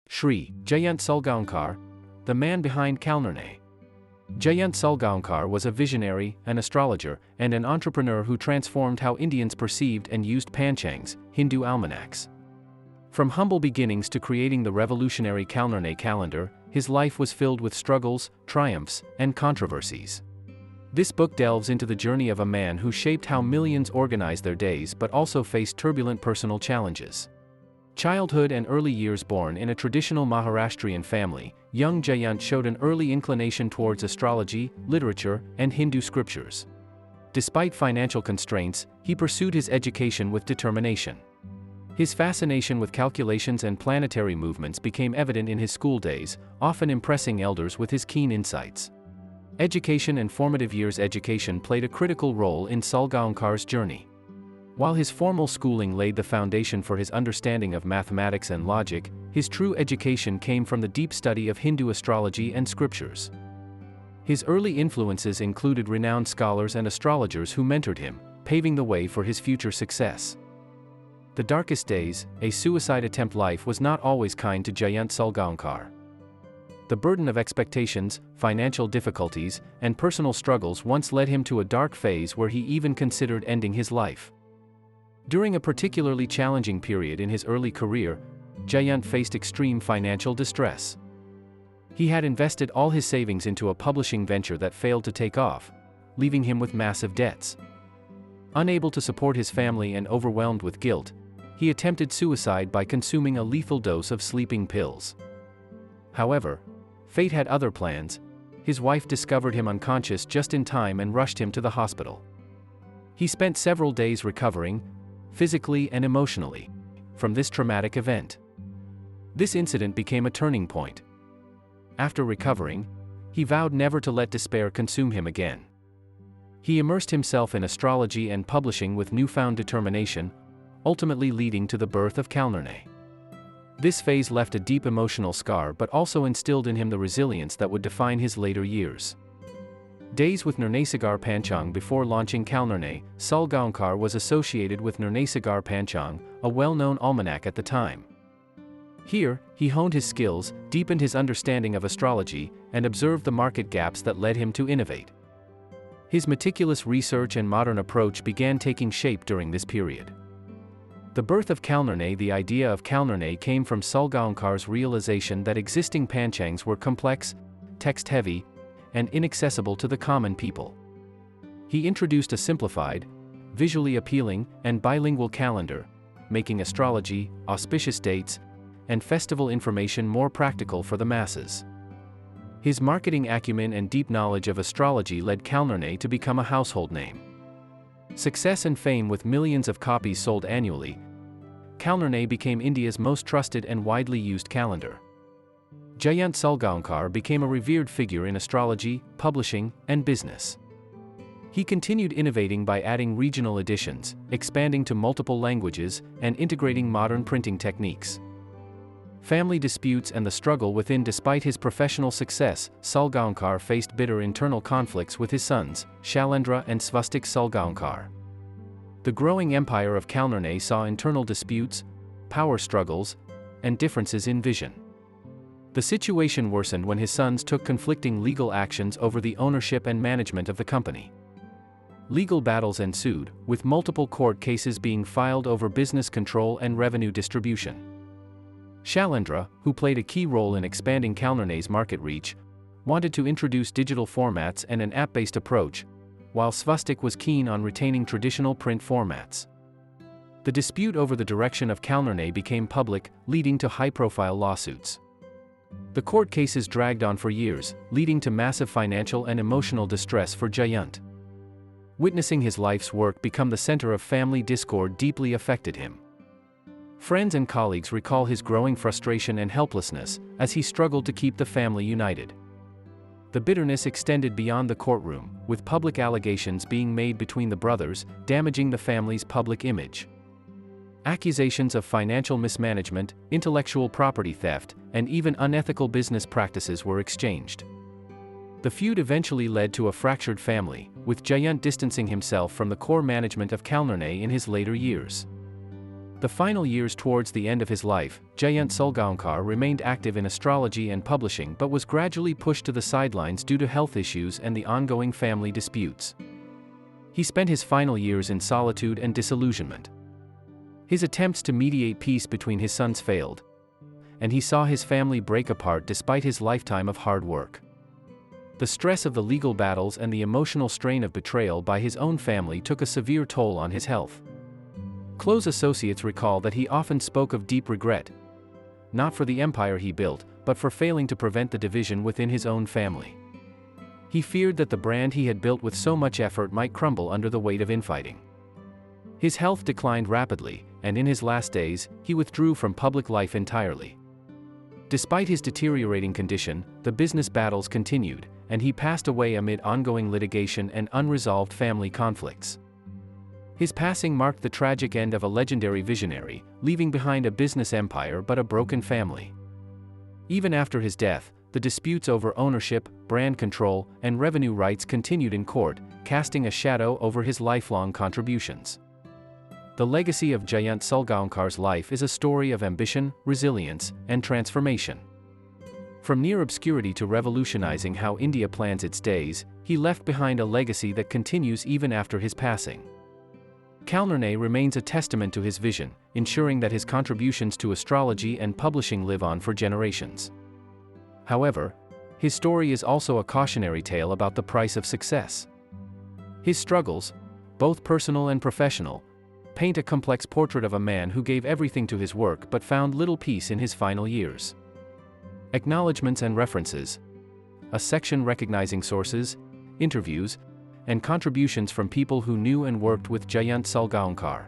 Shri, Jayant Salgaonkar, the man behind Kalnirnay. Jayant Salgaonkar was a visionary, an astrologer, and an entrepreneur who transformed how Indians perceived and used panchangs, Hindu almanacs. From humble beginnings to creating the revolutionary Kalnirnay calendar, his life was filled with struggles, triumphs, and controversies. This book delves into the journey of a man who shaped how millions organized their days but also faced turbulent personal challenges. Childhood and early years. Born in a traditional Maharashtrian family, young Jayant showed an early inclination towards astrology, literature, and Hindu scriptures. Despite financial constraints, he pursued his education with determination. His fascination with calculations and planetary movements became evident in his school days, often impressing elders with his keen insights. Education and formative years. Education played a critical role in Salgaonkar's journey. While his formal schooling laid the foundation for his understanding of mathematics and logic, his true education came from the deep study of Hindu astrology and scriptures. His early influences included renowned scholars and astrologers who mentored him, paving the way for his future success. The darkest days, a suicide attempt. Life was not always kind to Jayant Salgaonkar. The burden of expectations, financial difficulties, and personal struggles once led him to a dark phase where he even considered ending his life. During a particularly challenging period in his early career, Jayant faced extreme financial distress. He had invested all his savings into a publishing venture that failed to take off, leaving him with massive debts. Unable to support his family and overwhelmed with guilt, he attempted suicide by consuming a lethal dose of sleeping pills. However, fate had other plans. His wife discovered him unconscious just in time and rushed him to the hospital. He spent several days recovering, physically and emotionally, from this traumatic event. This incident became a turning point. After recovering, he vowed never to let despair consume him again. He immersed himself in astrology and publishing with newfound determination, ultimately leading to the birth of Kalnirnay. This phase left a deep emotional scar but also instilled in him the resilience that would define his later years. Days with Nirnaysagar Panchang. Before launching Kalnirnay, Salgaonkar was associated with Nirnaysagar Panchang, a well-known almanac at the time. Here, he honed his skills, deepened his understanding of astrology, and observed the market gaps that led him to innovate. His meticulous research and modern approach began taking shape during this period. The birth of Kalnirnay. The idea of Kalnirnay came from Salgaonkar's realization that existing panchangs were complex, text-heavy, and inaccessible to the common people. He introduced a simplified, visually appealing, and bilingual calendar, making astrology, auspicious dates, and festival information more practical for the masses. His marketing acumen and deep knowledge of astrology led Kalnirnay to become a household name. Success and fame. With millions of copies sold annually, Kalnirnay became India's most trusted and widely used calendar. Jayant Salgaonkar became a revered figure in astrology, publishing, and business. He continued innovating by adding regional editions, expanding to multiple languages, and integrating modern printing techniques. Family disputes and the struggle within. Despite his professional success, Salgaonkar faced bitter internal conflicts with his sons, Shailendra and Svastik Salgaonkar. The growing empire of Kalnirnay saw internal disputes, power struggles, and differences in vision. The situation worsened when his sons took conflicting legal actions over the ownership and management of the company. Legal battles ensued, with multiple court cases being filed over business control and revenue distribution. Shailendra, who played a key role in expanding Kalnirnay's market reach, wanted to introduce digital formats and an app-based approach, while Svastik was keen on retaining traditional print formats. The dispute over the direction of Kalnirnay became public, leading to high-profile lawsuits. The court cases dragged on for years, leading to massive financial and emotional distress for Jayant. Witnessing his life's work become the center of family discord deeply affected him. Friends and colleagues recall his growing frustration and helplessness as he struggled to keep the family united. The bitterness extended beyond the courtroom, with public allegations being made between the brothers, damaging the family's public image. Accusations of financial mismanagement, intellectual property theft, and even unethical business practices were exchanged. The feud eventually led to a fractured family, with Jayant distancing himself from the core management of Kalnirnay in his later years. The final years towards the end of his life, Jayant Salgaonkar remained active in astrology and publishing but was gradually pushed to the sidelines due to health issues and the ongoing family disputes. He spent his final years in solitude and disillusionment. His attempts to mediate peace between his sons failed, and he saw his family break apart despite his lifetime of hard work. The stress of the legal battles and the emotional strain of betrayal by his own family took a severe toll on his health. Close associates recall that he often spoke of deep regret, not for the empire he built, but for failing to prevent the division within his own family. He feared that the brand he had built with so much effort might crumble under the weight of infighting. His health declined rapidly, and in his last days, he withdrew from public life entirely. Despite his deteriorating condition, the business battles continued, and he passed away amid ongoing litigation and unresolved family conflicts. His passing marked the tragic end of a legendary visionary, leaving behind a business empire but a broken family. Even after his death, the disputes over ownership, brand control, and revenue rights continued in court, casting a shadow over his lifelong contributions. The legacy of Jayant Salgaonkar's life is a story of ambition, resilience, and transformation. From near obscurity to revolutionizing how India plans its days, he left behind a legacy that continues even after his passing. Kalnirnay remains a testament to his vision, ensuring that his contributions to astrology and publishing live on for generations. However, his story is also a cautionary tale about the price of success. His struggles, both personal and professional, paint a complex portrait of a man who gave everything to his work but found little peace in his final years. Acknowledgements and references. A section recognizing sources, interviews, and contributions from people who knew and worked with Jayant Salgaonkar.